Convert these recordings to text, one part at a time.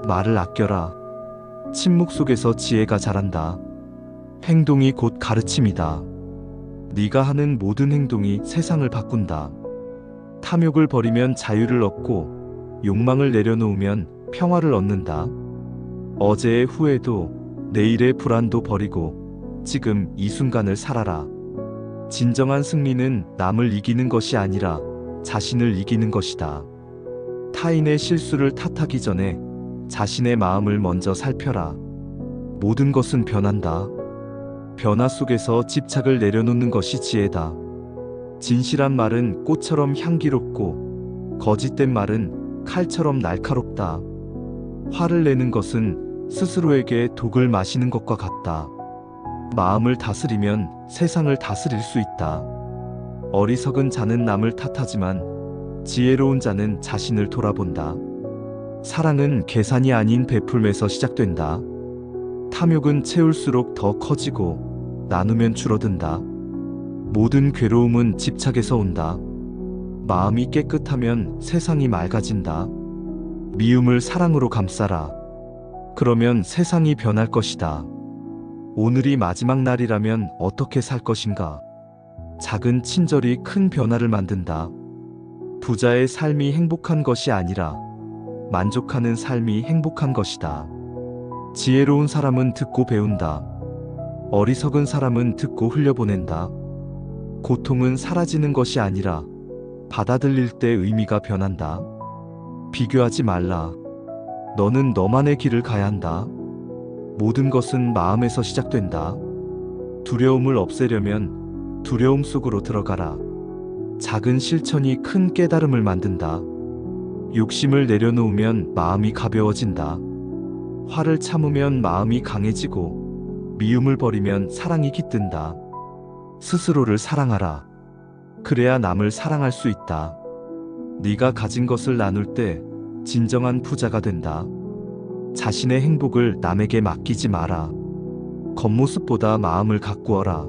말을 아껴라. 침묵 속에서 지혜가 자란다. 행동이 곧 가르침이다. 네가 하는 모든 행동이 세상을 바꾼다. 탐욕을 버리면 자유를 얻고 욕망을 내려놓으면 평화를 얻는다. 어제의 후회도 내일의 불안도 버리고 지금 이 순간을 살아라. 진정한 승리는 남을 이기는 것이 아니라 자신을 이기는 것이다. 타인의 실수를 탓하기 전에 자신의 마음을 먼저 살펴라. 모든 것은 변한다. 변화 속에서 집착을 내려놓는 것이 지혜다. 진실한 말은 꽃처럼 향기롭고 거짓된 말은 칼처럼 날카롭다. 화를 내는 것은 스스로에게 독을 마시는 것과 같다. 마음을 다스리면 세상을 다스릴 수 있다. 어리석은 자는 남을 탓하지만 지혜로운 자는 자신을 돌아본다. 사랑은 계산이 아닌 베풀면서 시작된다. 탐욕은 채울수록 더 커지고 나누면 줄어든다. 모든 괴로움은 집착에서 온다. 마음이 깨끗하면 세상이 맑아진다. 미움을 사랑으로 감싸라. 그러면 세상이 변할 것이다. 오늘이 마지막 날이라면 어떻게 살 것인가? 작은 친절이 큰 변화를 만든다. 부자의 삶이 행복한 것이 아니라 만족하는 삶이 행복한 것이다. 지혜로운 사람은 듣고 배운다. 어리석은 사람은 듣고 흘려보낸다. 고통은 사라지는 것이 아니라 받아들일 때 의미가 변한다. 비교하지 말라. 너는 너만의 길을 가야 한다. 모든 것은 마음에서 시작된다. 두려움을 없애려면 두려움 속으로 들어가라. 작은 실천이 큰 깨달음을 만든다. 욕심을 내려놓으면 마음이 가벼워진다. 화를 참으면 마음이 강해지고 미움을 버리면 사랑이 깃든다. 스스로를 사랑하라. 그래야 남을 사랑할 수 있다. 네가 가진 것을 나눌 때 진정한 부자가 된다. 자신의 행복을 남에게 맡기지 마라. 겉모습보다 마음을 가꾸어라.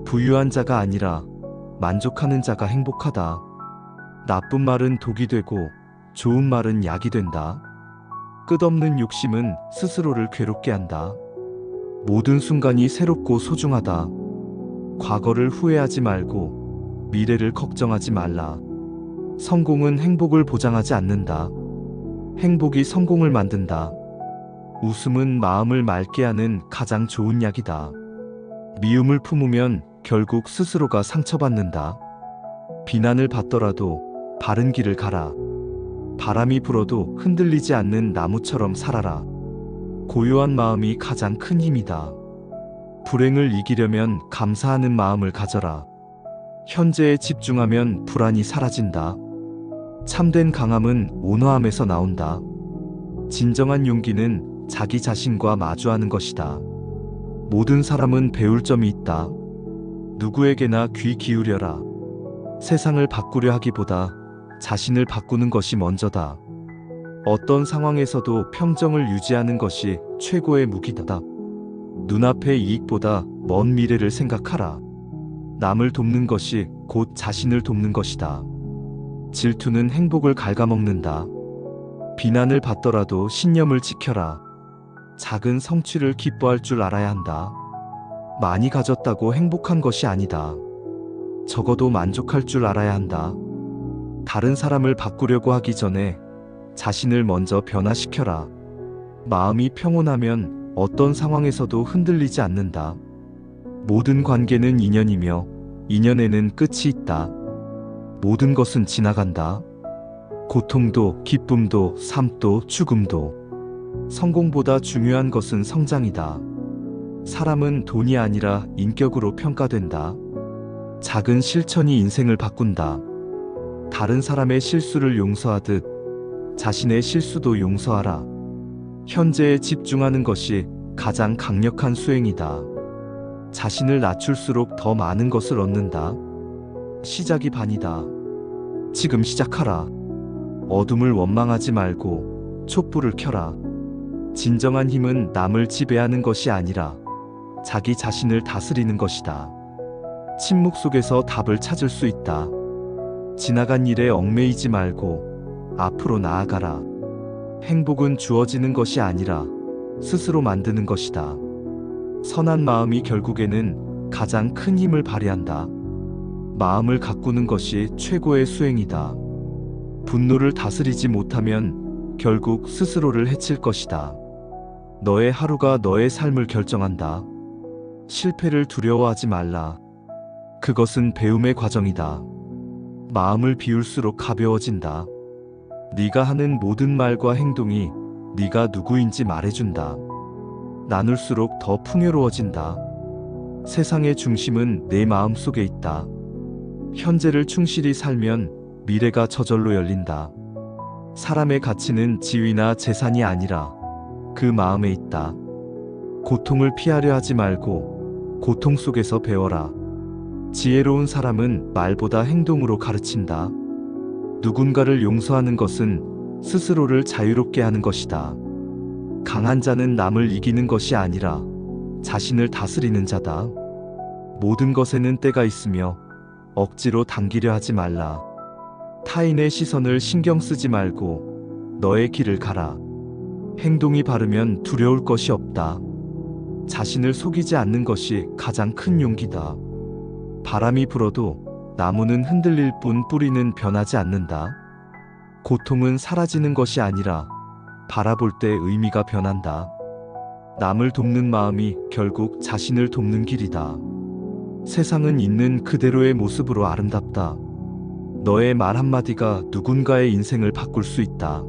부유한 자가 아니라 만족하는 자가 행복하다. 나쁜 말은 독이 되고 좋은 말은 약이 된다. 끝없는 욕심은 스스로를 괴롭게 한다. 모든 순간이 새롭고 소중하다. 과거를 후회하지 말고 미래를 걱정하지 말라. 성공은 행복을 보장하지 않는다. 행복이 성공을 만든다. 웃음은 마음을 맑게 하는 가장 좋은 약이다. 미움을 품으면 결국 스스로가 상처받는다. 비난을 받더라도 바른 길을 가라. 바람이 불어도 흔들리지 않는 나무처럼 살아라. 고요한 마음이 가장 큰 힘이다. 불행을 이기려면 감사하는 마음을 가져라. 현재에 집중하면 불안이 사라진다. 참된 강함은 온화함에서 나온다. 진정한 용기는 자기 자신과 마주하는 것이다. 모든 사람은 배울 점이 있다. 누구에게나 귀 기울여라. 세상을 바꾸려 하기보다 자신을 바꾸는 것이 먼저다. 어떤 상황에서도 평정을 유지하는 것이 최고의 무기다. 눈앞의 이익보다 먼 미래를 생각하라. 남을 돕는 것이 곧 자신을 돕는 것이다. 질투는 행복을 갉아먹는다. 비난을 받더라도 신념을 지켜라. 작은 성취를 기뻐할 줄 알아야 한다. 많이 가졌다고 행복한 것이 아니다. 적어도 만족할 줄 알아야 한다. 다른 사람을 바꾸려고 하기 전에 자신을 먼저 변화시켜라. 마음이 평온하면 어떤 상황에서도 흔들리지 않는다. 모든 관계는 인연이며 인연에는 끝이 있다. 모든 것은 지나간다. 고통도 기쁨도 삶도 죽음도. 성공보다 중요한 것은 성장이다. 사람은 돈이 아니라 인격으로 평가된다. 작은 실천이 인생을 바꾼다. 다른 사람의 실수를 용서하듯 자신의 실수도 용서하라. 현재에 집중하는 것이 가장 강력한 수행이다. 자신을 낮출수록 더 많은 것을 얻는다. 시작이 반이다. 지금 시작하라. 어둠을 원망하지 말고 촛불을 켜라. 진정한 힘은 남을 지배하는 것이 아니라 자기 자신을 다스리는 것이다. 침묵 속에서 답을 찾을 수 있다. 지나간 일에 얽매이지 말고 앞으로 나아가라. 행복은 주어지는 것이 아니라 스스로 만드는 것이다. 선한 마음이 결국에는 가장 큰 힘을 발휘한다. 마음을 가꾸는 것이 최고의 수행이다. 분노를 다스리지 못하면 결국 스스로를 해칠 것이다. 너의 하루가 너의 삶을 결정한다. 실패를 두려워하지 말라. 그것은 배움의 과정이다. 마음을 비울수록 가벼워진다. 네가 하는 모든 말과 행동이 네가 누구인지 말해준다. 나눌수록 더 풍요로워진다. 세상의 중심은 내 마음 속에 있다. 현재를 충실히 살면 미래가 저절로 열린다. 사람의 가치는 지위나 재산이 아니라 그 마음에 있다. 고통을 피하려 하지 말고 고통 속에서 배워라. 지혜로운 사람은 말보다 행동으로 가르친다. 누군가를 용서하는 것은 스스로를 자유롭게 하는 것이다. 강한 자는 남을 이기는 것이 아니라 자신을 다스리는 자다. 모든 것에는 때가 있으며 억지로 당기려 하지 말라. 타인의 시선을 신경 쓰지 말고 너의 길을 가라. 행동이 바르면 두려울 것이 없다. 자신을 속이지 않는 것이 가장 큰 용기다. 바람이 불어도 나무는 흔들릴 뿐 뿌리는 변하지 않는다. 고통은 사라지는 것이 아니라 바라볼 때 의미가 변한다. 남을 돕는 마음이 결국 자신을 돕는 길이다. 세상은 있는 그대로의 모습으로 아름답다. 너의 말 한마디가 누군가의 인생을 바꿀 수 있다.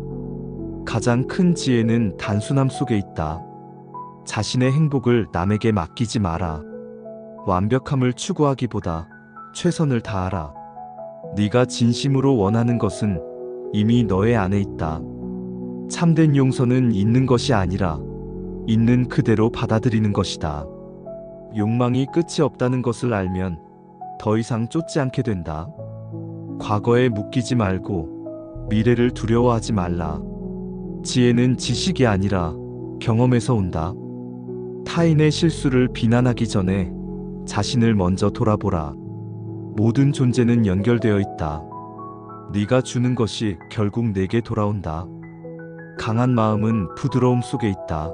가장 큰 지혜는 단순함 속에 있다. 자신의 행복을 남에게 맡기지 마라. 완벽함을 추구하기보다 최선을 다하라. 네가 진심으로 원하는 것은 이미 너의 안에 있다. 참된 용서는 있는 것이 아니라 있는 그대로 받아들이는 것이다. 욕망이 끝이 없다는 것을 알면 더 이상 쫓지 않게 된다. 과거에 묶이지 말고 미래를 두려워하지 말라. 지혜는 지식이 아니라 경험에서 온다. 타인의 실수를 비난하기 전에 자신을 먼저 돌아보라. 모든 존재는 연결되어 있다. 네가 주는 것이 결국 내게 돌아온다. 강한 마음은 부드러움 속에 있다.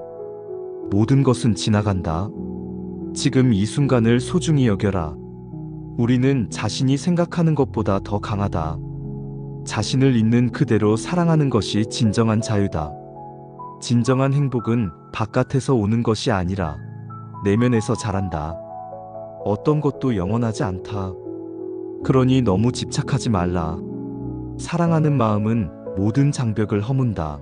모든 것은 지나간다. 지금 이 순간을 소중히 여겨라. 우리는 자신이 생각하는 것보다 더 강하다. 자신을 있는 그대로 사랑하는 것이 진정한 자유다. 진정한 행복은 바깥에서 오는 것이 아니라 내면에서 자란다. 어떤 것도 영원하지 않다. 그러니 너무 집착하지 말라. 사랑하는 마음은 모든 장벽을 허문다.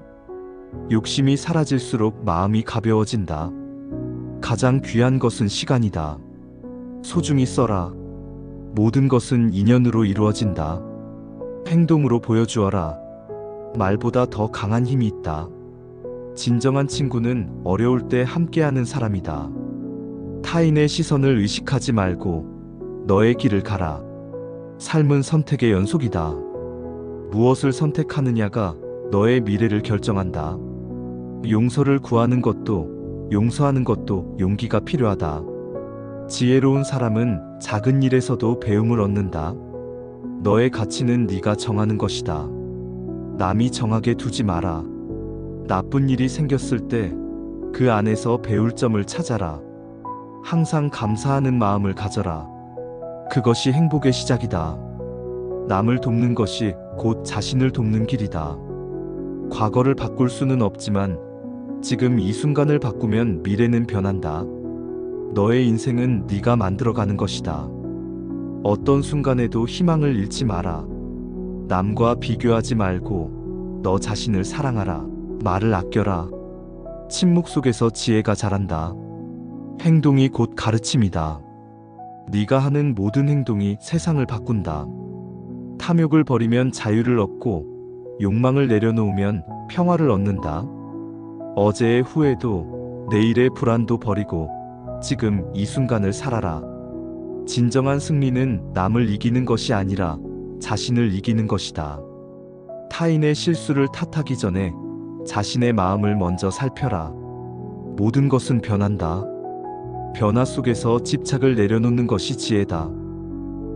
욕심이 사라질수록 마음이 가벼워진다. 가장 귀한 것은 시간이다. 소중히 써라. 모든 것은 인연으로 이루어진다. 행동으로 보여주어라. 말보다 더 강한 힘이 있다. 진정한 친구는 어려울 때 함께하는 사람이다. 타인의 시선을 의식하지 말고 너의 길을 가라. 삶은 선택의 연속이다. 무엇을 선택하느냐가 너의 미래를 결정한다. 용서를 구하는 것도 용서하는 것도 용기가 필요하다. 지혜로운 사람은 작은 일에서도 배움을 얻는다. 너의 가치는 네가 정하는 것이다. 남이 정하게 두지 마라. 나쁜 일이 생겼을 때 그 안에서 배울 점을 찾아라. 항상 감사하는 마음을 가져라. 그것이 행복의 시작이다. 남을 돕는 것이 곧 자신을 돕는 길이다. 과거를 바꿀 수는 없지만 지금 이 순간을 바꾸면 미래는 변한다. 너의 인생은 네가 만들어가는 것이다. 어떤 순간에도 희망을 잃지 마라. 남과 비교하지 말고 너 자신을 사랑하라. 말을 아껴라. 침묵 속에서 지혜가 자란다. 행동이 곧 가르침이다. 네가 하는 모든 행동이 세상을 바꾼다. 탐욕을 버리면 자유를 얻고 욕망을 내려놓으면 평화를 얻는다. 어제의 후회도 내일의 불안도 버리고 지금 이 순간을 살아라. 진정한 승리는 남을 이기는 것이 아니라 자신을 이기는 것이다. 타인의 실수를 탓하기 전에 자신의 마음을 먼저 살펴라. 모든 것은 변한다. 변화 속에서 집착을 내려놓는 것이 지혜다.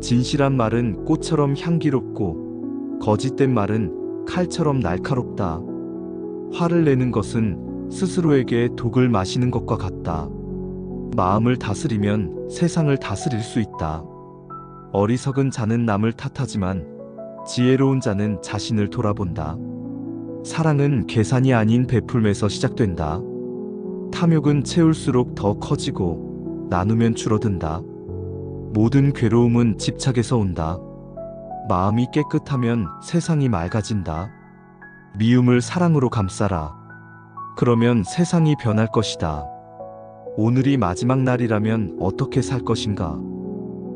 진실한 말은 꽃처럼 향기롭고 거짓된 말은 칼처럼 날카롭다. 화를 내는 것은 스스로에게 독을 마시는 것과 같다. 마음을 다스리면 세상을 다스릴 수 있다. 어리석은 자는 남을 탓하지만 지혜로운 자는 자신을 돌아본다. 사랑은 계산이 아닌 베풀면서 시작된다. 탐욕은 채울수록 더 커지고 나누면 줄어든다. 모든 괴로움은 집착에서 온다. 마음이 깨끗하면 세상이 맑아진다. 미움을 사랑으로 감싸라. 그러면 세상이 변할 것이다. 오늘이 마지막 날이라면 어떻게 살 것인가?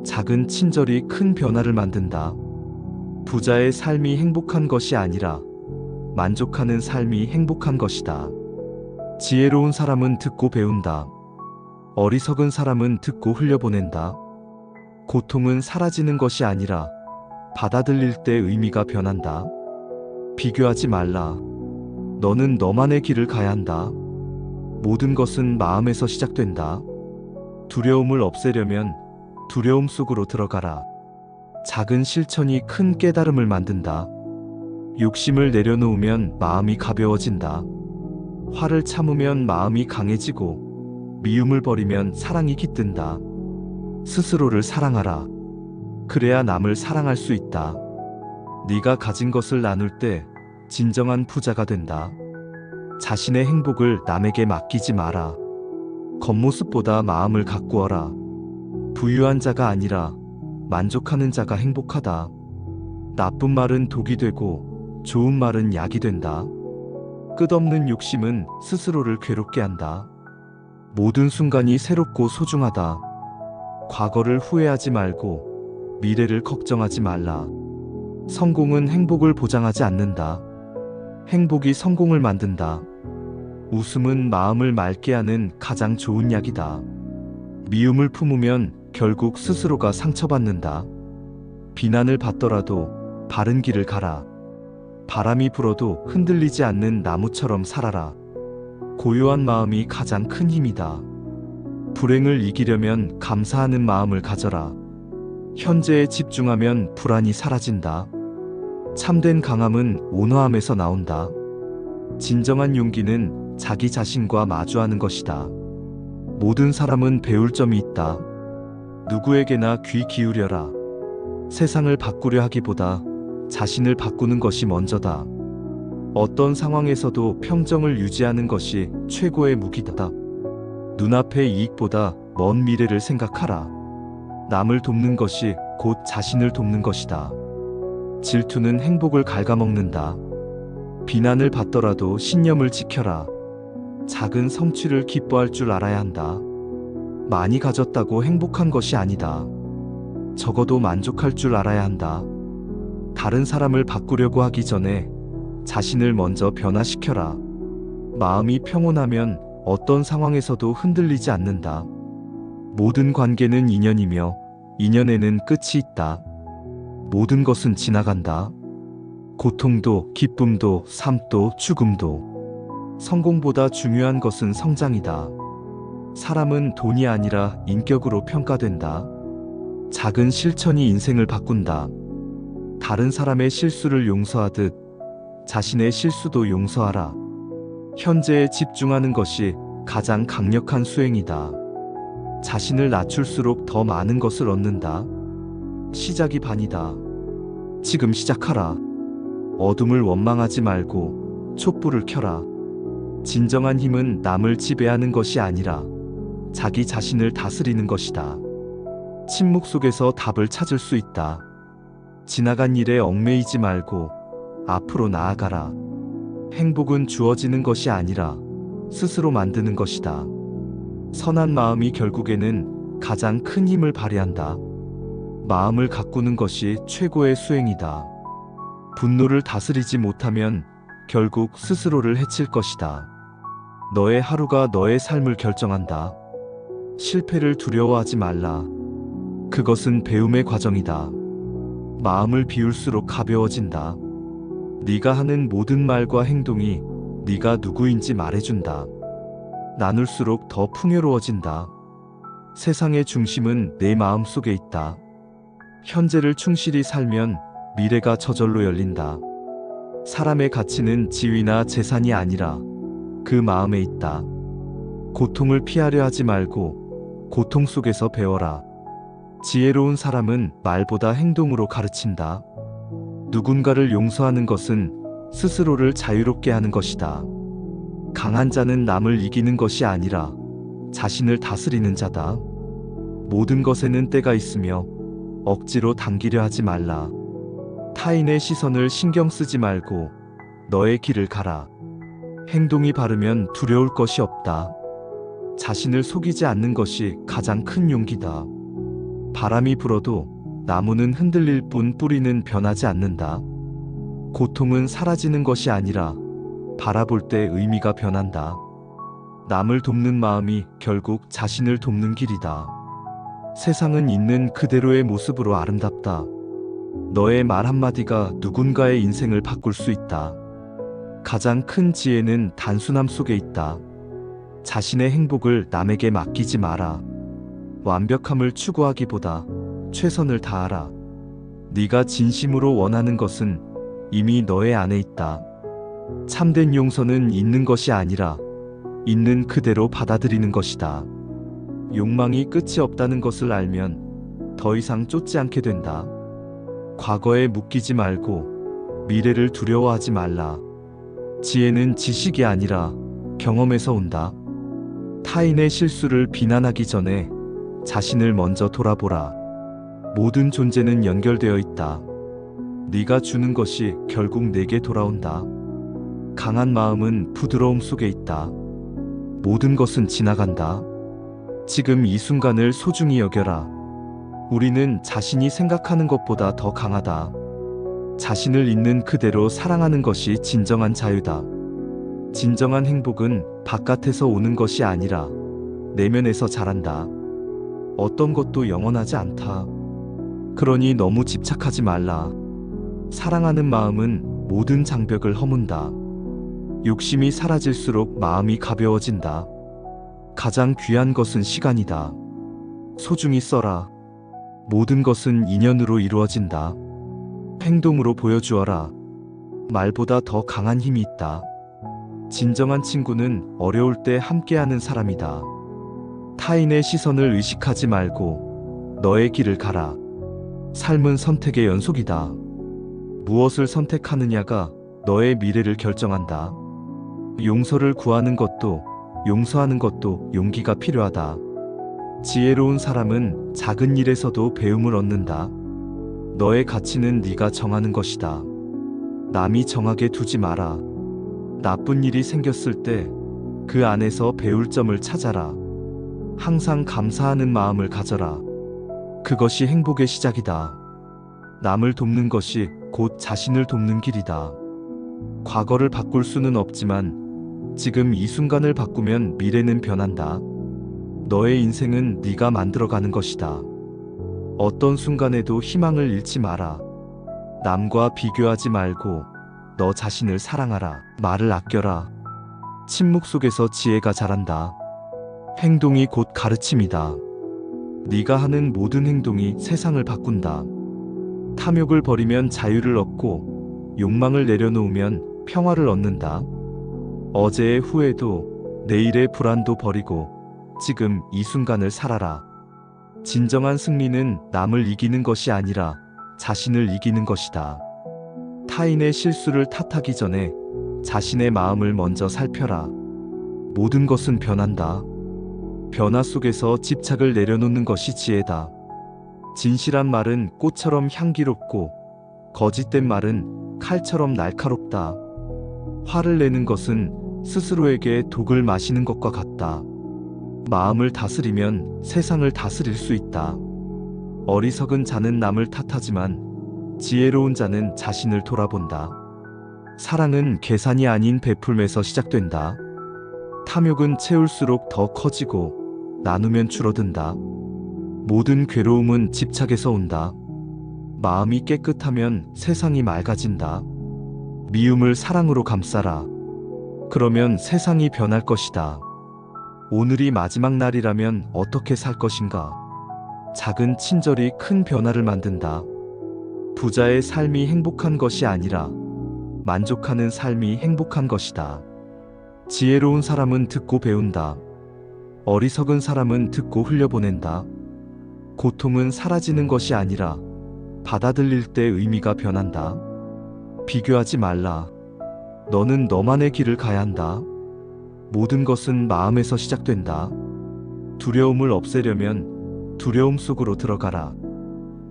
작은 친절이 큰 변화를 만든다. 부자의 삶이 행복한 것이 아니라 만족하는 삶이 행복한 것이다. 지혜로운 사람은 듣고 배운다. 어리석은 사람은 듣고 흘려보낸다. 고통은 사라지는 것이 아니라 받아들일 때 의미가 변한다. 비교하지 말라. 너는 너만의 길을 가야 한다. 모든 것은 마음에서 시작된다. 두려움을 없애려면 두려움 속으로 들어가라. 작은 실천이 큰 깨달음을 만든다. 욕심을 내려놓으면 마음이 가벼워진다. 화를 참으면 마음이 강해지고 미움을 버리면 사랑이 깃든다. 스스로를 사랑하라. 그래야 남을 사랑할 수 있다. 네가 가진 것을 나눌 때 진정한 부자가 된다. 자신의 행복을 남에게 맡기지 마라. 겉모습보다 마음을 가꾸어라. 부유한 자가 아니라 만족하는 자가 행복하다. 나쁜 말은 독이 되고 좋은 말은 약이 된다. 끝없는 욕심은 스스로를 괴롭게 한다. 모든 순간이 새롭고 소중하다. 과거를 후회하지 말고 미래를 걱정하지 말라. 성공은 행복을 보장하지 않는다. 행복이 성공을 만든다. 웃음은 마음을 맑게 하는 가장 좋은 약이다. 미움을 품으면 결국 스스로가 상처받는다. 비난을 받더라도 바른 길을 가라. 바람이 불어도 흔들리지 않는 나무처럼 살아라. 고요한 마음이 가장 큰 힘이다. 불행을 이기려면 감사하는 마음을 가져라. 현재에 집중하면 불안이 사라진다. 참된 강함은 온화함에서 나온다. 진정한 용기는 자기 자신과 마주하는 것이다. 모든 사람은 배울 점이 있다. 누구에게나 귀 기울여라. 세상을 바꾸려 하기보다 자신을 바꾸는 것이 먼저다. 어떤 상황에서도 평정을 유지하는 것이 최고의 무기다. 눈앞의 이익보다 먼 미래를 생각하라. 남을 돕는 것이 곧 자신을 돕는 것이다. 질투는 행복을 갉아먹는다. 비난을 받더라도 신념을 지켜라. 작은 성취를 기뻐할 줄 알아야 한다. 많이 가졌다고 행복한 것이 아니다. 적어도 만족할 줄 알아야 한다. 다른 사람을 바꾸려고 하기 전에 자신을 먼저 변화시켜라. 마음이 평온하면 어떤 상황에서도 흔들리지 않는다. 모든 관계는 인연이며 인연에는 끝이 있다. 모든 것은 지나간다. 고통도 기쁨도 삶도 죽음도. 성공보다 중요한 것은 성장이다. 사람은 돈이 아니라 인격으로 평가된다. 작은 실천이 인생을 바꾼다. 다른 사람의 실수를 용서하듯 자신의 실수도 용서하라. 현재에 집중하는 것이 가장 강력한 수행이다. 자신을 낮출수록 더 많은 것을 얻는다. 시작이 반이다. 지금 시작하라. 어둠을 원망하지 말고 촛불을 켜라. 진정한 힘은 남을 지배하는 것이 아니라 자기 자신을 다스리는 것이다. 침묵 속에서 답을 찾을 수 있다. 지나간 일에 얽매이지 말고 앞으로 나아가라. 행복은 주어지는 것이 아니라 스스로 만드는 것이다. 선한 마음이 결국에는 가장 큰 힘을 발휘한다. 마음을 가꾸는 것이 최고의 수행이다. 분노를 다스리지 못하면 결국 스스로를 해칠 것이다. 너의 하루가 너의 삶을 결정한다. 실패를 두려워하지 말라. 그것은 배움의 과정이다. 마음을 비울수록 가벼워진다. 네가 하는 모든 말과 행동이 네가 누구인지 말해준다. 나눌수록 더 풍요로워진다. 세상의 중심은 내 마음 속에 있다. 현재를 충실히 살면 미래가 저절로 열린다. 사람의 가치는 지위나 재산이 아니라 그 마음에 있다. 고통을 피하려 하지 말고 고통 속에서 배워라. 지혜로운 사람은 말보다 행동으로 가르친다. 누군가를 용서하는 것은 스스로를 자유롭게 하는 것이다. 강한 자는 남을 이기는 것이 아니라 자신을 다스리는 자다. 모든 것에는 때가 있으며 억지로 당기려 하지 말라. 타인의 시선을 신경 쓰지 말고 너의 길을 가라. 행동이 바르면 두려울 것이 없다. 자신을 속이지 않는 것이 가장 큰 용기다. 바람이 불어도 나무는 흔들릴 뿐 뿌리는 변하지 않는다. 고통은 사라지는 것이 아니라 바라볼 때 의미가 변한다. 남을 돕는 마음이 결국 자신을 돕는 길이다. 세상은 있는 그대로의 모습으로 아름답다. 너의 말 한마디가 누군가의 인생을 바꿀 수 있다. 가장 큰 지혜는 단순함 속에 있다. 자신의 행복을 남에게 맡기지 마라. 완벽함을 추구하기보다 최선을 다하라. 네가 진심으로 원하는 것은 이미 너의 안에 있다. 참된 용서는 있는 것이 아니라 있는 그대로 받아들이는 것이다. 욕망이 끝이 없다는 것을 알면 더 이상 쫓지 않게 된다. 과거에 묶이지 말고 미래를 두려워하지 말라. 지혜는 지식이 아니라 경험에서 온다. 타인의 실수를 비난하기 전에 자신을 먼저 돌아보라. 모든 존재는 연결되어 있다. 네가 주는 것이 결국 내게 돌아온다. 강한 마음은 부드러움 속에 있다. 모든 것은 지나간다. 지금 이 순간을 소중히 여겨라. 우리는 자신이 생각하는 것보다 더 강하다. 자신을 있는 그대로 사랑하는 것이 진정한 자유다. 진정한 행복은 바깥에서 오는 것이 아니라 내면에서 자란다. 어떤 것도 영원하지 않다. 그러니 너무 집착하지 말라. 사랑하는 마음은 모든 장벽을 허문다. 욕심이 사라질수록 마음이 가벼워진다. 가장 귀한 것은 시간이다. 소중히 써라. 모든 것은 인연으로 이루어진다. 행동으로 보여주어라. 말보다 더 강한 힘이 있다. 진정한 친구는 어려울 때 함께하는 사람이다. 타인의 시선을 의식하지 말고 너의 길을 가라. 삶은 선택의 연속이다. 무엇을 선택하느냐가 너의 미래를 결정한다. 용서를 구하는 것도 용서하는 것도 용기가 필요하다. 지혜로운 사람은 작은 일에서도 배움을 얻는다. 너의 가치는 네가 정하는 것이다. 남이 정하게 두지 마라. 나쁜 일이 생겼을 때 그 안에서 배울 점을 찾아라. 항상 감사하는 마음을 가져라. 그것이 행복의 시작이다. 남을 돕는 것이 곧 자신을 돕는 길이다. 과거를 바꿀 수는 없지만 지금 이 순간을 바꾸면 미래는 변한다. 너의 인생은 네가 만들어가는 것이다. 어떤 순간에도 희망을 잃지 마라. 남과 비교하지 말고 너 자신을 사랑하라. 말을 아껴라. 침묵 속에서 지혜가 자란다. 행동이 곧 가르침이다. 네가 하는 모든 행동이 세상을 바꾼다. 탐욕을 버리면 자유를 얻고 욕망을 내려놓으면 평화를 얻는다. 어제의 후회도 내일의 불안도 버리고 지금 이 순간을 살아라. 진정한 승리는 남을 이기는 것이 아니라 자신을 이기는 것이다. 타인의 실수를 탓하기 전에 자신의 마음을 먼저 살펴라. 모든 것은 변한다. 변화 속에서 집착을 내려놓는 것이 지혜다. 진실한 말은 꽃처럼 향기롭고 거짓된 말은 칼처럼 날카롭다. 화를 내는 것은 스스로에게 독을 마시는 것과 같다. 마음을 다스리면 세상을 다스릴 수 있다. 어리석은 자는 남을 탓하지만 지혜로운 자는 자신을 돌아본다. 사랑은 계산이 아닌 베풀면서 시작된다. 탐욕은 채울수록 더 커지고 나누면 줄어든다. 모든 괴로움은 집착에서 온다. 마음이 깨끗하면 세상이 맑아진다. 미움을 사랑으로 감싸라. 그러면 세상이 변할 것이다. 오늘이 마지막 날이라면 어떻게 살 것인가? 작은 친절이 큰 변화를 만든다. 부자의 삶이 행복한 것이 아니라 만족하는 삶이 행복한 것이다. 지혜로운 사람은 듣고 배운다. 어리석은 사람은 듣고 흘려보낸다. 고통은 사라지는 것이 아니라 받아들일 때 의미가 변한다. 비교하지 말라. 너는 너만의 길을 가야 한다. 모든 것은 마음에서 시작된다. 두려움을 없애려면 두려움 속으로 들어가라.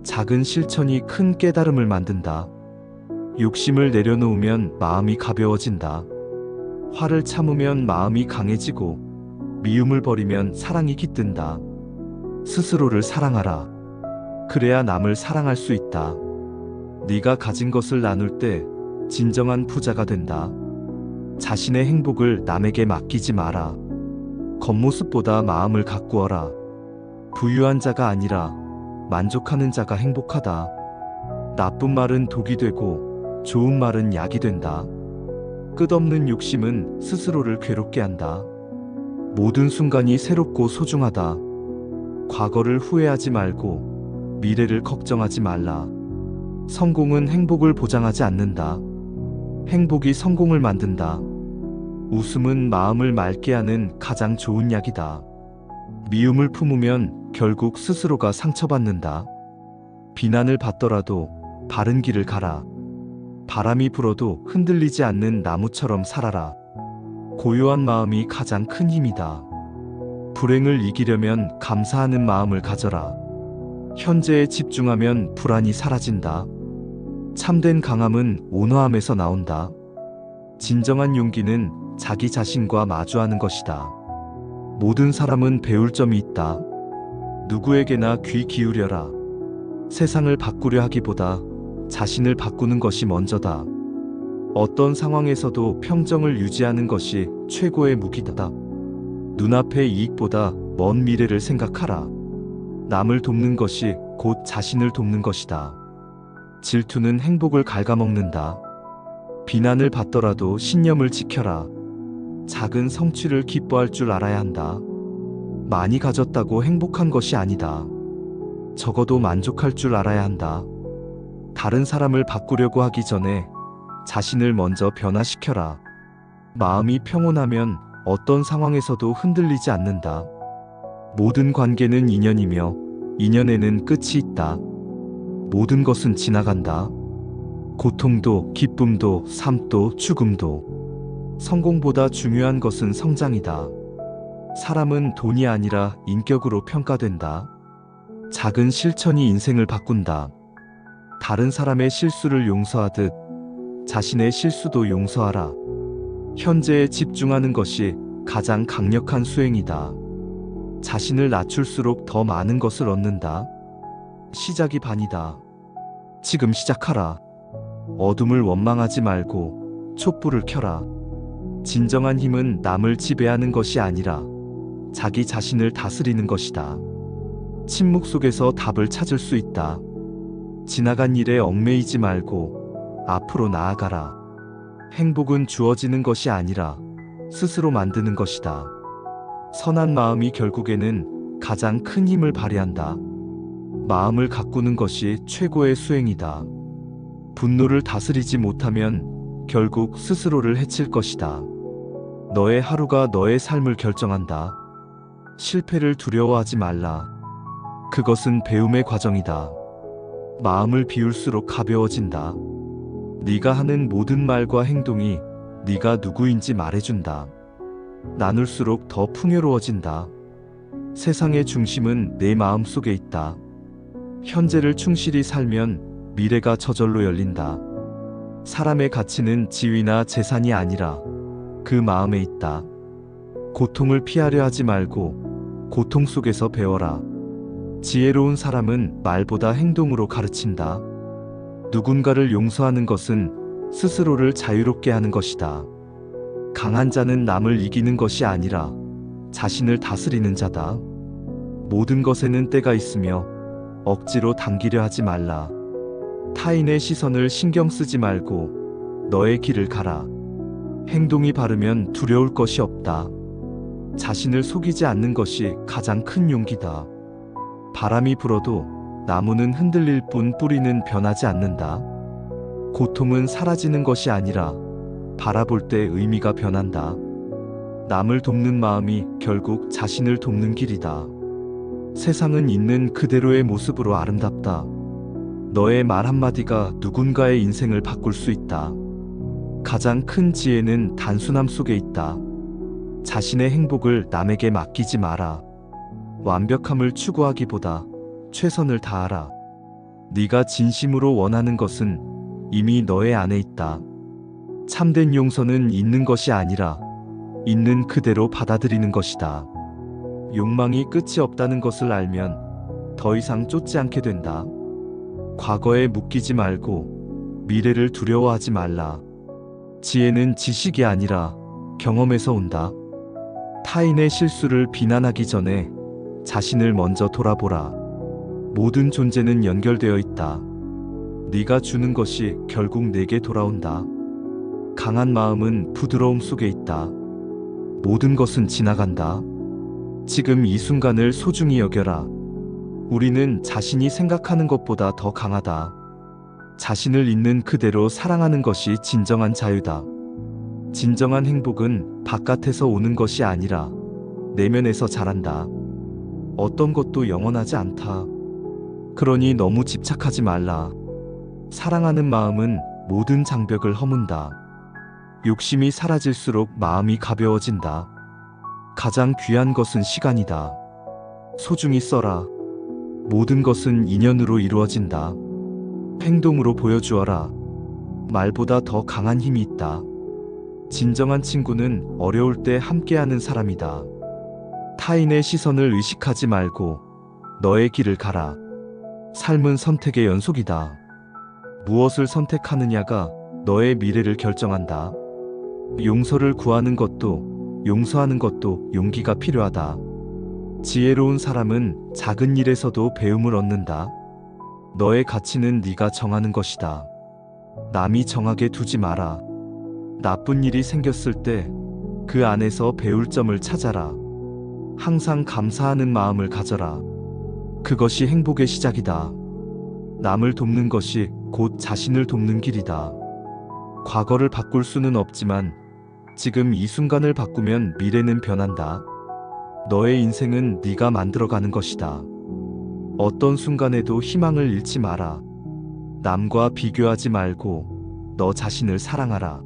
작은 실천이 큰 깨달음을 만든다. 욕심을 내려놓으면 마음이 가벼워진다. 화를 참으면 마음이 강해지고 미움을 버리면 사랑이 깃든다. 스스로를 사랑하라. 그래야 남을 사랑할 수 있다. 네가 가진 것을 나눌 때 진정한 부자가 된다. 자신의 행복을 남에게 맡기지 마라. 겉모습보다 마음을 가꾸어라. 부유한 자가 아니라 만족하는 자가 행복하다. 나쁜 말은 독이 되고 좋은 말은 약이 된다. 끝없는 욕심은 스스로를 괴롭게 한다. 모든 순간이 새롭고 소중하다. 과거를 후회하지 말고 미래를 걱정하지 말라. 성공은 행복을 보장하지 않는다. 행복이 성공을 만든다. 웃음은 마음을 맑게 하는 가장 좋은 약이다. 미움을 품으면 결국 스스로가 상처받는다. 비난을 받더라도 바른 길을 가라. 바람이 불어도 흔들리지 않는 나무처럼 살아라. 고요한 마음이 가장 큰 힘이다. 불행을 이기려면 감사하는 마음을 가져라. 현재에 집중하면 불안이 사라진다. 참된 강함은 온화함에서 나온다. 진정한 용기는 자기 자신과 마주하는 것이다. 모든 사람은 배울 점이 있다. 누구에게나 귀 기울여라. 세상을 바꾸려 하기보다 자신을 바꾸는 것이 먼저다. 어떤 상황에서도 평정을 유지하는 것이 최고의 무기다. 눈앞의 이익보다 먼 미래를 생각하라. 남을 돕는 것이 곧 자신을 돕는 것이다. 질투는 행복을 갉아먹는다. 비난을 받더라도 신념을 지켜라. 작은 성취를 기뻐할 줄 알아야 한다. 많이 가졌다고 행복한 것이 아니다. 적어도 만족할 줄 알아야 한다. 다른 사람을 바꾸려고 하기 전에 자신을 먼저 변화시켜라. 마음이 평온하면 어떤 상황에서도 흔들리지 않는다. 모든 관계는 인연이며 인연에는 끝이 있다. 모든 것은 지나간다. 고통도 기쁨도 삶도 죽음도. 성공보다 중요한 것은 성장이다. 사람은 돈이 아니라 인격으로 평가된다. 작은 실천이 인생을 바꾼다. 다른 사람의 실수를 용서하듯 자신의 실수도 용서하라. 현재에 집중하는 것이 가장 강력한 수행이다. 자신을 낮출수록 더 많은 것을 얻는다. 시작이 반이다. 지금 시작하라. 어둠을 원망하지 말고 촛불을 켜라. 진정한 힘은 남을 지배하는 것이 아니라 자기 자신을 다스리는 것이다. 침묵 속에서 답을 찾을 수 있다. 지나간 일에 얽매이지 말고 앞으로 나아가라. 행복은 주어지는 것이 아니라 스스로 만드는 것이다. 선한 마음이 결국에는 가장 큰 힘을 발휘한다. 마음을 가꾸는 것이 최고의 수행이다. 분노를 다스리지 못하면 결국 스스로를 해칠 것이다. 너의 하루가 너의 삶을 결정한다. 실패를 두려워하지 말라. 그것은 배움의 과정이다. 마음을 비울수록 가벼워진다. 네가 하는 모든 말과 행동이 네가 누구인지 말해준다. 나눌수록 더 풍요로워진다. 세상의 중심은 내 마음 속에 있다. 현재를 충실히 살면 미래가 저절로 열린다. 사람의 가치는 지위나 재산이 아니라 그 마음에 있다. 고통을 피하려 하지 말고 고통 속에서 배워라. 지혜로운 사람은 말보다 행동으로 가르친다. 누군가를 용서하는 것은 스스로를 자유롭게 하는 것이다. 강한 자는 남을 이기는 것이 아니라 자신을 다스리는 자다. 모든 것에는 때가 있으며 억지로 당기려 하지 말라. 타인의 시선을 신경 쓰지 말고 너의 길을 가라. 행동이 바르면 두려울 것이 없다. 자신을 속이지 않는 것이 가장 큰 용기다. 바람이 불어도 나무는 흔들릴 뿐 뿌리는 변하지 않는다. 고통은 사라지는 것이 아니라 바라볼 때 의미가 변한다. 남을 돕는 마음이 결국 자신을 돕는 길이다. 세상은 있는 그대로의 모습으로 아름답다. 너의 말 한마디가 누군가의 인생을 바꿀 수 있다. 가장 큰 지혜는 단순함 속에 있다. 자신의 행복을 남에게 맡기지 마라. 완벽함을 추구하기보다 최선을 다하라. 네가 진심으로 원하는 것은 이미 너의 안에 있다. 참된 용서는 있는 것이 아니라 있는 그대로 받아들이는 것이다. 욕망이 끝이 없다는 것을 알면 더 이상 쫓지 않게 된다. 과거에 묶이지 말고 미래를 두려워하지 말라. 지혜는 지식이 아니라 경험에서 온다. 타인의 실수를 비난하기 전에 자신을 먼저 돌아보라. 모든 존재는 연결되어 있다. 네가 주는 것이 결국 내게 돌아온다. 강한 마음은 부드러움 속에 있다. 모든 것은 지나간다. 지금 이 순간을 소중히 여겨라. 우리는 자신이 생각하는 것보다 더 강하다. 자신을 있는 그대로 사랑하는 것이 진정한 자유다. 진정한 행복은 바깥에서 오는 것이 아니라 내면에서 자란다. 어떤 것도 영원하지 않다. 그러니 너무 집착하지 말라. 사랑하는 마음은 모든 장벽을 허문다. 욕심이 사라질수록 마음이 가벼워진다. 가장 귀한 것은 시간이다. 소중히 써라. 모든 것은 인연으로 이루어진다. 행동으로 보여주어라. 말보다 더 강한 힘이 있다. 진정한 친구는 어려울 때 함께하는 사람이다. 타인의 시선을 의식하지 말고 너의 길을 가라. 삶은 선택의 연속이다. 무엇을 선택하느냐가 너의 미래를 결정한다. 용서를 구하는 것도 용서하는 것도 용기가 필요하다. 지혜로운 사람은 작은 일에서도 배움을 얻는다. 너의 가치는 네가 정하는 것이다. 남이 정하게 두지 마라. 나쁜 일이 생겼을 때 그 안에서 배울 점을 찾아라. 항상 감사하는 마음을 가져라. 그것이 행복의 시작이다. 남을 돕는 것이 곧 자신을 돕는 길이다. 과거를 바꿀 수는 없지만 지금 이 순간을 바꾸면 미래는 변한다. 너의 인생은 네가 만들어가는 것이다. 어떤 순간에도 희망을 잃지 마라. 남과 비교하지 말고 너 자신을 사랑하라.